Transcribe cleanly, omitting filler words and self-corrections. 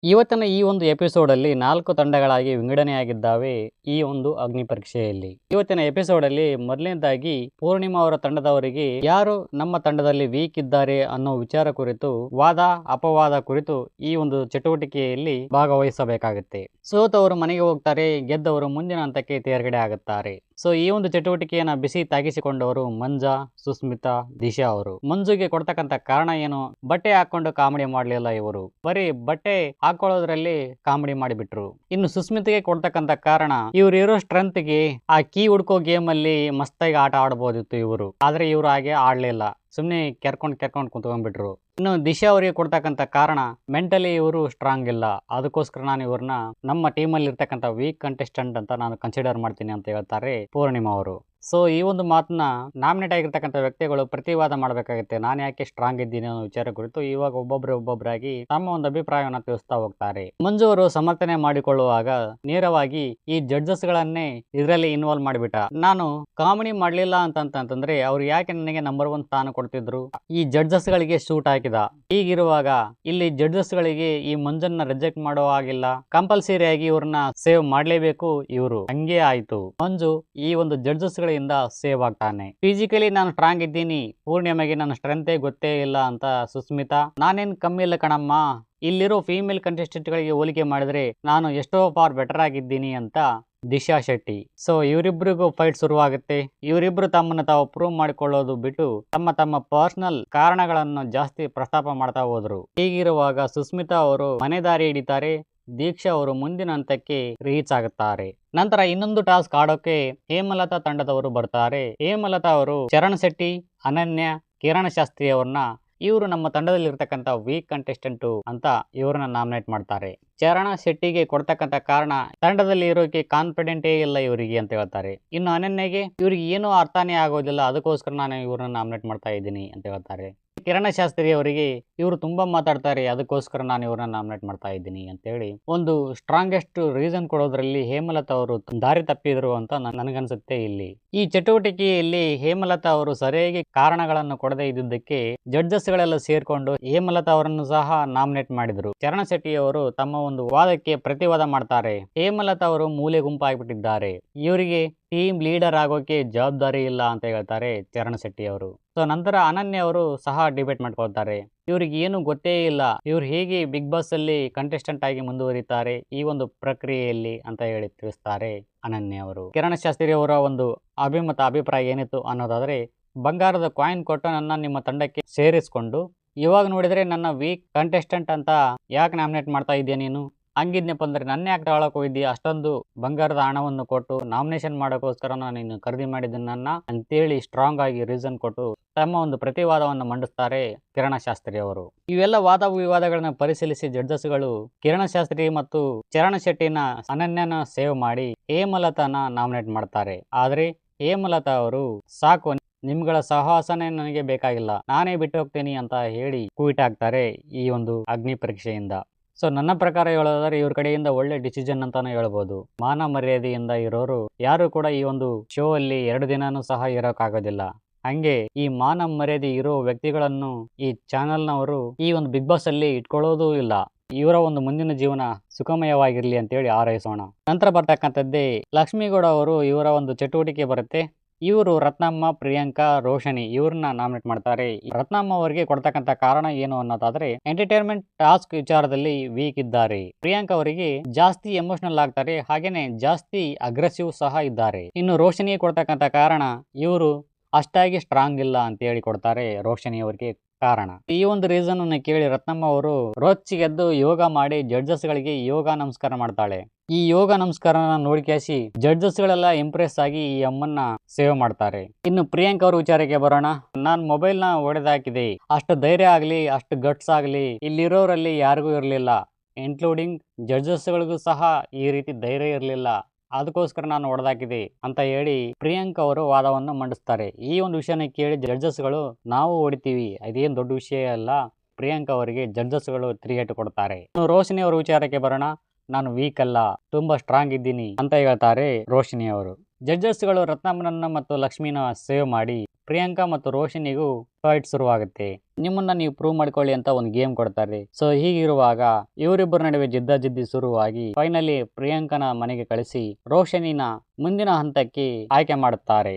ಇವತ್ತಿನ ಈ ಒಂದು ಎಪಿಸೋಡಲ್ಲಿ 4 ತಂಡಗಳಾಗಿ ವಿಂಗಡಣೆಯಾಗಿದ್ದಾವೆ ಈ ಒಂದು ಅಗ್ನಿ ಪರೀಕ್ಷೆಯಲ್ಲಿ. ಇವತ್ತಿನ ಎಪಿಸೋಡಲ್ಲಿ ಮೊದಲನೇದಾಗಿ ಪೂರ್ಣಿಮಾ ಅವರ ತಂಡದವರಿಗೆ ಯಾರು ನಮ್ಮ ತಂಡದಲ್ಲಿ ವೀಕ್ ಇದ್ದಾರೆ ಅನ್ನೋ ವಿಚಾರ ಕುರಿತು ವಾದ ಅಪವಾದ ಕುರಿತು ಈ ಒಂದು ಚಟುವಟಿಕೆಯಲ್ಲಿ ಭಾಗವಹಿಸಬೇಕಾಗುತ್ತೆ. ಸೋತವರು ಮನೆಗೆ ಹೋಗ್ತಾರೆ, ಗೆದ್ದವರು ಮುಂದಿನ ಹಂತಕ್ಕೆ ತೇರ್ಗಡೆ ಆಗುತ್ತಾರೆ. ಸೊ ಈ ಒಂದು ಚಟುವಟಿಕೆಯನ್ನ ಬಿಸಿ ತಾಗಿಸಿಕೊಂಡವರು ಮಂಜಾ, ಸುಸ್ಮಿತಾ, ದಿಶಾ ಅವರು. ಮಂಜುಗೆ ಕೊಡ್ತಕ್ಕಂಥ ಕಾರಣ ಏನು? ಬಟ್ಟೆ ಹಾಕೊಂಡು ಕಾಮಿಡಿ ಮಾಡ್ಲಿಲ್ಲ ಇವರು, ಬರೀ ಬಟ್ಟೆ ಹಾಕೊಳ್ಳೋದ್ರಲ್ಲಿ ಕಾಮಿಡಿ ಮಾಡಿಬಿಟ್ರು. ಇನ್ನು ಸುಸ್ಮಿತೆಗೆ ಕೊಡ್ತಕ್ಕಂಥ ಕಾರಣ, ಇವ್ರು ಇರೋ ಸ್ಟ್ರೆಂತ್ ಗೆ ಆ ಕೀ ಹುಡ್ಕೋ ಗೇಮ್ ಅಲ್ಲಿ ಮಸ್ತಾಗಿ ಆಟ ಆಡ್ಬೋದಿತ್ತು ಇವರು, ಆದ್ರೆ ಇವ್ರು ಹಾಗೆ ಆಡ್ಲಿಲ್ಲ, ಸುಮ್ನೆ ಕೆರ್ಕೊಂಡ್ ಕುತ್ಕೊಂಡ್ಬಿಟ್ರು. ಇನ್ನು ದಿಶಾ ಅವರಿಗೆ ಕೊಡ್ತಕ್ಕಂಥ ಕಾರಣ, ಮೆಂಟಲಿ ಇವರು ಸ್ಟ್ರಾಂಗ್ ಇಲ್ಲ, ಅದಕ್ಕೋಸ್ಕರ ನಾನು ಇವ್ರನ್ನ ನಮ್ಮ ಟೀಮ್ ಅಲ್ಲಿ ಇರ್ತಕ್ಕಂಥ ವೀಕ್ ಕಂಟೆಸ್ಟೆಂಟ್ ಅಂತ ನಾನು ಕನ್ಸಿಡರ್ ಮಾಡ್ತೀನಿ ಅಂತ ಹೇಳ್ತಾರೆ ಪೂರ್ಣಿಮಾ ಅವರು. ಸೊ ಈ ಒಂದು ಮಾತನ್ನ ನಾಮಿನೇಟ್ ಆಗಿರ್ತಕ್ಕಂಥ ವ್ಯಕ್ತಿಗಳು ಪ್ರತಿವಾದ ಮಾಡಬೇಕಾಗುತ್ತೆ. ನಾನು ಯಾಕೆ ಸ್ಟ್ರಾಂಗ್ ಇದ್ದೀನಿ ಅನ್ನೋ ವಿಚಾರ ಕುರಿತು ಇವಾಗ ಒಬ್ಬೊಬ್ಬರಾಗಿ ತಮ್ಮ ಒಂದು ಅಭಿಪ್ರಾಯವನ್ನು ತಿಳಿಸ್ತಾ ಹೋಗ್ತಾರೆ. ಮಂಜು ಅವರು ಸಮರ್ಥನೆ ಮಾಡಿಕೊಳ್ಳುವಾಗ ನೇರವಾಗಿ ಈ ಜಡ್ಜಸ್ ಗಳನ್ನೇ ಇದರಲ್ಲಿ ಇನ್ವಾಲ್ವ್ ಮಾಡಿಬಿಟ್ಟ. ನಾನು ಕಾಮಿಡಿ ಮಾಡ್ಲಿಲ್ಲ ಅಂತಂದ್ರೆ ಅವ್ರು ಯಾಕೆ ನನಗೆ ನಂಬರ್ 1 ಸ್ಥಾನ ಕೊಡ್ತಿದ್ರು? ಈ ಜಡ್ಜಸ್ ಗಳಿಗೆ ಶೂಟ್ ಹಾಕಿದ. ಹೀಗಿರುವಾಗ ಇಲ್ಲಿ ಜಡ್ಜಸ್ ಗಳಿಗೆ ಈ ಮಂಜನ್ನ ರಿಜೆಕ್ಟ್ ಮಾಡೋ ಆಗಿಲ್ಲ, ಕಂಪಲ್ಸರಿ ಆಗಿ ಇವ್ರನ್ನ ಸೇವ್ ಮಾಡ್ಲೇಬೇಕು ಇವರು. ಹಂಗೆ ಆಯ್ತು, ಮಂಜು ಈ ಒಂದು ಜಡ್ಜಸ್ ಗಳಿಂದ ಸೇವ್ ಆಗ್ತಾನೆ. ಫಿಸಿಕಲಿ ನಾನು ಸ್ಟ್ರಾಂಗ್ ಇದ್ದೀನಿ, ಪೂರ್ಣಿಮೆಗೆ ನನ್ನ ಸ್ಟ್ರೆಂತೇ ಗೊತ್ತೇ ಇಲ್ಲ ಅಂತ ಸುಸ್ಮಿತಾ, ನಾನೇನ್ ಕಮ್ಮಿ ಇಲ್ಲ ಕಣಮ್ಮ, ಇಲ್ಲಿರೋ ಫೀಮೇಲ್ ಕಂಟೆಸ್ಟೆಂಟ್ ಗಳಿಗೆ ಹೋಲಿಕೆ ಮಾಡಿದ್ರೆ ನಾನು ಎಷ್ಟೋ ಫಾರ್ ಬೆಟರ್ ಆಗಿದ್ದೀನಿ ಅಂತ ದಿಶಾ ಶೆಟ್ಟಿ. ಸೊ ಇವರಿಬ್ಬರಿಗೂ ಫೈಟ್ ಶುರುವಾಗುತ್ತೆ. ಇವರಿಬ್ರು ತಮ್ಮನ್ನು ತಾವು ಪ್ರೂವ್ ಮಾಡಿಕೊಳ್ಳೋದು ಬಿಟ್ಟು ತಮ್ಮ ಪರ್ಸನಲ್ ಕಾರಣಗಳನ್ನು ಜಾಸ್ತಿ ಪ್ರಸ್ತಾಪ ಮಾಡ್ತಾ ಹೋದ್ರು. ಹೀಗಿರುವಾಗ ಸುಸ್ಮಿತಾ ಅವರು ಮನೆ ದಾರಿ ಹಿಡಿತಾರೆ, ದೀಕ್ಷಾ ಅವರು ಮುಂದಿನ ಹಂತಕ್ಕೆ ರೀಚ್ ಆಗುತ್ತಾರೆ. ನಂತರ ಇನ್ನೊಂದು ಟಾಸ್ಕ್ ಆಡೋಕೆ ಹೇಮಲತಾ ತಂಡದವರು ಬರ್ತಾರೆ. ಹೇಮಲತಾ ಅವರು ಚರಣ್ ಶೆಟ್ಟಿ, ಅನನ್ಯ, ಕಿರಣ್ ಶಾಸ್ತ್ರಿ ಅವ್ರನ್ನ ಇವರು ನಮ್ಮ ತಂಡದಲ್ಲಿ ಇರ್ತಕ್ಕಂಥ ವೀಕ್ ಕಂಟೆಸ್ಟೆಂಟ್ ಅಂತ ಇವ್ರನ್ನ ನಾಮಿನೇಟ್ ಮಾಡ್ತಾರೆ. ಚರಣ್ ಶೆಟ್ಟಿಗೆ ಕೊಡ್ತಕ್ಕಂಥ ಕಾರಣ, ತಂಡದಲ್ಲಿ ಇರೋಕೆ ಕಾನ್ಫಿಡೆಂಟೇ ಇಲ್ಲ ಇವರಿಗೆ ಅಂತ ಹೇಳ್ತಾರೆ. ಇನ್ನು ಅನನ್ಯಗೆ ಇವ್ರಿಗೆ ಏನೂ ಅರ್ಥನೇ ಆಗೋದಿಲ್ಲ, ಅದಕ್ಕೋಸ್ಕರ ನಾನು ಇವ್ರನ್ನ ನಾಮಿನೇಟ್ ಮಾಡ್ತಾ ಇದ್ದೀನಿ ಅಂತ ಹೇಳ್ತಾರೆ. ಕಿರಣ್ ಶಾಸ್ತ್ರಿ ಅವರಿಗೆ ಇವರು ತುಂಬಾ ಮಾತಾಡ್ತಾರೆ, ಅದಕ್ಕೋಸ್ಕರ ನಾನು ಇವ್ರನ್ನ ನಾಮಿನೇಟ್ ಮಾಡ್ತಾ ಇದ್ದೀನಿ ಅಂತ ಹೇಳಿ ಒಂದು ಸ್ಟ್ರಾಂಗೆಸ್ಟ್ ರೀಸನ್ ಕೊಡೋದ್ರಲ್ಲಿ ಹೇಮಲತಾ ಅವರು ದಾರಿ ತಪ್ಪಿದ್ರು ಅಂತ ನನಗನ್ಸುತ್ತೆ. ಇಲ್ಲಿ ಈ ಚಟುವಟಿಕೆಯಲ್ಲಿ ಹೇಮಲತಾ ಅವರು ಸರಿಯಾಗಿ ಕಾರಣಗಳನ್ನು ಕೊಡದೇ ಇದ್ದಿದ್ದಕ್ಕೆ ಜಡ್ಜಸ್ ಗಳೆಲ್ಲ ಸೇರ್ಕೊಂಡು ಹೇಮಲತಾ ಅವರನ್ನು ಸಹ ನಾಮಿನೇಟ್ ಮಾಡಿದ್ರು. ಚರಣ್ ಶೆಟ್ಟಿ ಅವರು ತಮ್ಮ ಒಂದು ವಾದಕ್ಕೆ ಪ್ರತಿವಾದ ಮಾಡ್ತಾರೆ. ಹೇಮಲತಾ ಅವರು ಮೂಲೆ ಗುಂಪಾಗ್ಬಿಟ್ಟಿದ್ದಾರೆ, ಇವರಿಗೆ ಟೀಮ್ ಲೀಡರ್ ಆಗೋಕೆ ಜವಾಬ್ದಾರಿ ಇಲ್ಲ ಅಂತ ಹೇಳ್ತಾರೆ ಚರಣ್ ಶೆಟ್ಟಿ ಅವರು. ಸೊ ನಂತರ ಅನನ್ಯ ಅವರು ಸಹ ಡಿಬೇಟ್ ಮಾಡ್ಕೊಳ್ತಾರೆ. ಇವ್ರಿಗೆ ಏನು ಗೊತ್ತೇ ಇಲ್ಲ, ಇವ್ರು ಹೇಗೆ ಬಿಗ್ ಬಾಸ್ ಅಲ್ಲಿ ಕಂಟೆಸ್ಟೆಂಟ್ ಆಗಿ ಮುಂದುವರಿತಾರೆ ಈ ಒಂದು ಪ್ರಕ್ರಿಯೆಯಲ್ಲಿ ಅಂತ ಹೇಳಿ ತಿಳಿಸ್ತಾರೆ ಅನನ್ಯ ಅವರು. ಕಿರಣ್ ಶಾಸ್ತ್ರಿ ಅವರ ಒಂದು ಅಭಿಪ್ರಾಯ ಏನಿತ್ತು ಅನ್ನೋದಾದ್ರೆ, ಬಂಗಾರದ ಕಾಯಿನ್ ಕೊಟ್ಟು ನನ್ನ ನಿಮ್ಮ ತಂಡಕ್ಕೆ ಸೇರಿಸ್ಕೊಂಡು ಇವಾಗ ನೋಡಿದ್ರೆ ನನ್ನ ವೀಕ್ ಕಂಟೆಸ್ಟೆಂಟ್ ಅಂತ ಯಾಕೆ ನಾಮಿನೇಟ್ ಮಾಡ್ತಾ ಇದೆಯಾ ನೀನು? ಹಂಗಿದ್ನಪ್ಪ ಅಂದ್ರೆ ನನ್ನ ಯಾಕೆ ತಗೊಳಕ್ ಹೋಗಿದ್ದಿ? ಅಷ್ಟೊಂದು ಬಂಗಾರದ ಹಣವನ್ನು ಕೊಟ್ಟು ನಾಮಿನೇಷನ್ ಮಾಡೋಕ್ಕೋಸ್ಕರ ನೀನು ಖರೀದಿ ಮಾಡಿದ ನನ್ನ ಅಂತೇಳಿ ಸ್ಟ್ರಾಂಗ್ ಆಗಿ ರೀಸನ್ ಕೊಟ್ಟು ತಮ್ಮ ಒಂದು ಪ್ರತಿವಾದವನ್ನು ಮಂಡಿಸ್ತಾರೆ ಕಿರಣ್ ಶಾಸ್ತ್ರಿ ಅವರು. ಇವೆಲ್ಲ ವಾದ ವಿವಾದಗಳನ್ನ ಪರಿಶೀಲಿಸಿ ಜಡ್ಜಸ್ಗಳು ಕಿರಣ್ ಶಾಸ್ತ್ರಿ ಮತ್ತು ಚರಣ್ ಶೆಟ್ಟಿನ ಅನನ್ಯನ ಸೇವ್ ಮಾಡಿ ಹೇಮಲತಾನ ನಾಮಿನೇಟ್ ಮಾಡ್ತಾರೆ. ಆದ್ರೆ ಹೇಮಲತಾ ಅವರು ಸಾಕು, ನಿಮ್ಗಳ ಸಹವಾಸನೆ ನನಗೆ ಬೇಕಾಗಿಲ್ಲ, ನಾನೇ ಬಿಟ್ಟು ಹೋಗ್ತೀನಿ ಅಂತ ಹೇಳಿ ಕ್ವಿಟ್ ಆಗ್ತಾರೆ ಈ ಒಂದು ಅಗ್ನಿ ಪರೀಕ್ಷೆಯಿಂದ. ಸೊ ನನ್ನ ಪ್ರಕಾರ ಹೇಳೋದಾದ್ರೆ ಇವ್ರ ಕಡೆಯಿಂದ ಒಳ್ಳೆ ಡಿಸಿಷನ್ ಅಂತಾನು ಹೇಳ್ಬೋದು. ಮಾನ ಮರ್ಯಾದೆಯಿಂದ ಇರೋರು ಯಾರು ಕೂಡ ಈ ಒಂದು ಶೋ ಅಲ್ಲಿ 2 ದಿನಾನೂ ಸಹ ಇರೋಕ್ಕಾಗೋದಿಲ್ಲ. ಹಂಗೆ ಈ ಮಾನ ಮರ್ಯಾದೆ ಇರೋ ವ್ಯಕ್ತಿಗಳನ್ನು ಈ ಚಾನೆಲ್ನವರು ಈ ಒಂದು ಬಿಗ್ ಬಾಸ್ ಅಲ್ಲಿ ಇಟ್ಕೊಳ್ಳೋದು ಇಲ್ಲ. ಇವರ ಒಂದು ಮುಂದಿನ ಜೀವನ ಸುಖಮಯವಾಗಿರ್ಲಿ ಅಂತೇಳಿ ಹಾರೈಸೋಣ. ನಂತರ ಬರ್ತಕ್ಕಂಥದ್ದೇ ಲಕ್ಷ್ಮೀಗೌಡ ಅವರು. ಇವರ ಒಂದು ಚಟುವಟಿಕೆ ಬರುತ್ತೆ. ಇವರು ರತ್ನಮ್ಮ, ಪ್ರಿಯಾಂಕಾ, ರೋಶನಿ ಇವ್ರನ್ನ ನಾಮಿನೇಟ್ ಮಾಡ್ತಾರೆ. ರತ್ನಮ್ಮ ಅವರಿಗೆ ಕೊಡ್ತಕ್ಕಂಥ ಕಾರಣ ಏನು ಅನ್ನೋದಾದ್ರೆ, ಎಂಟರ್ಟೈನ್ಮೆಂಟ್ ಟಾಸ್ಕ್ ವಿಚಾರದಲ್ಲಿ ವೀಕ್ ಇದ್ದಾರೆ. ಪ್ರಿಯಾಂಕಾ ಅವರಿಗೆ ಜಾಸ್ತಿ ಎಮೋಷನಲ್ ಆಗ್ತಾರೆ, ಹಾಗೇನೆ ಜಾಸ್ತಿ ಅಗ್ರೆಸಿವ್ ಸಹ ಇದ್ದಾರೆ. ಇನ್ನು ರೋಶನಿಗೆ ಕೊಡ್ತಕ್ಕಂಥ ಕಾರಣ, ಇವರು ಅಷ್ಟಾಗಿ ಸ್ಟ್ರಾಂಗ್ ಇಲ್ಲ ಅಂತ ಹೇಳಿ ಕೊಡ್ತಾರೆ ರೋಶನಿ ಅವರಿಗೆ ಕಾರಣ. ಈ ಒಂದು ರೀಸನ್ ಅನ್ನು ಕೇಳಿ ರತ್ನಮ್ಮ ಅವರು ರೊಚ್ಚಿಗೆದ್ದು ಯೋಗ ಮಾಡಿ ಜಡ್ಜಸ್ ಗಳಿಗೆ ಯೋಗ ನಮಸ್ಕಾರ ಮಾಡ್ತಾಳೆ. ಈ ಯೋಗ ನಮಸ್ಕಾರನ ನೋಡ್ಕೇಸಿ ಜಡ್ಜಸ್ ಗಳೆಲ್ಲ ಇಂಪ್ರೆಸ್ ಆಗಿ ಈ ಅಮ್ಮನ್ನ ಸೇವ್ ಮಾಡ್ತಾರೆ. ಇನ್ನು ಪ್ರಿಯಾಂಕಾ ಅವ್ರ ವಿಚಾರಕ್ಕೆ ಬರೋಣ. ನಾನ್ ಮೊಬೈಲ್ ನ ಹೊಡೆದಾಕಿದೆ, ಅಷ್ಟು ಧೈರ್ಯ ಆಗ್ಲಿ, ಅಷ್ಟು ಗಟ್ಸ್ ಆಗ್ಲಿ ಇಲ್ಲಿರೋರಲ್ಲಿ ಯಾರಿಗೂ ಇರ್ಲಿಲ್ಲ, ಇನ್ಕ್ಲೂಡಿಂಗ್ ಜಡ್ಜಸ್ ಗಳಿಗೂ ಸಹ ಈ ರೀತಿ ಧೈರ್ಯ ಇರ್ಲಿಲ್ಲ, ಅದಕ್ಕೋಸ್ಕರ ನಾನು ಹೊಡೆದಾಕಿದೆ ಅಂತ ಹೇಳಿ ಪ್ರಿಯಾಂಕಾ ಅವರು ವಾದವನ್ನು ಮಂಡಿಸ್ತಾರೆ. ಈ ಒಂದು ವಿಷಯನ ಕೇಳಿ ಜಡ್ಜಸ್ ಗಳು ನಾವು ಹೊಡಿತೀವಿ, ಅದೇನು ದೊಡ್ಡ ವಿಷಯ ಅಲ್ಲ, ಪ್ರಿಯಾಂಕಾ ಅವರಿಗೆ ಜಡ್ಜಸ್ ಗಳು 3 ಏಟು ಕೊಡ್ತಾರೆ. ರೋಶನಿ ಅವರ ವಿಚಾರಕ್ಕೆ ಬರೋಣ. ನಾನು ವೀಕ್ ಅಲ್ಲ, ತುಂಬಾ ಸ್ಟ್ರಾಂಗ್ ಇದ್ದೀನಿ ಅಂತ ಹೇಳ್ತಾರೆ ರೋಶನಿ ಅವರು. ಜಡ್ಜಸ್ಗಳು ರತ್ನಮ್ಮನನ್ನ ಮತ್ತು ಲಕ್ಷ್ಮಿನ ಸೇವ್ ಮಾಡಿ ಪ್ರಿಯಾಂಕಾ ಮತ್ತು ರೋಷನಿಗೂ ಫೈಟ್ ಶುರುವಾಗುತ್ತೆ. ನಿಮ್ಮನ್ನ ನೀವು ಪ್ರೂವ್ ಮಾಡ್ಕೊಳ್ಳಿ ಅಂತ ಒಂದು ಗೇಮ್ ಕೊಡ್ತಾರೆ. ಸೊ ಹೀಗಿರುವಾಗ ಇವರಿಬ್ಬರ ನಡುವೆ ಜಿದ್ದಾಜಿದ್ದಿ ಶುರುವಾಗಿ ಫೈನಲಿ ಪ್ರಿಯಾಂಕನ ಮನೆಗೆ ಕಳಿಸಿ ರೋಷನಿನ ಮುಂದಿನ ಹಂತಕ್ಕೆ ಆಯ್ಕೆ ಮಾಡುತ್ತಾರೆ.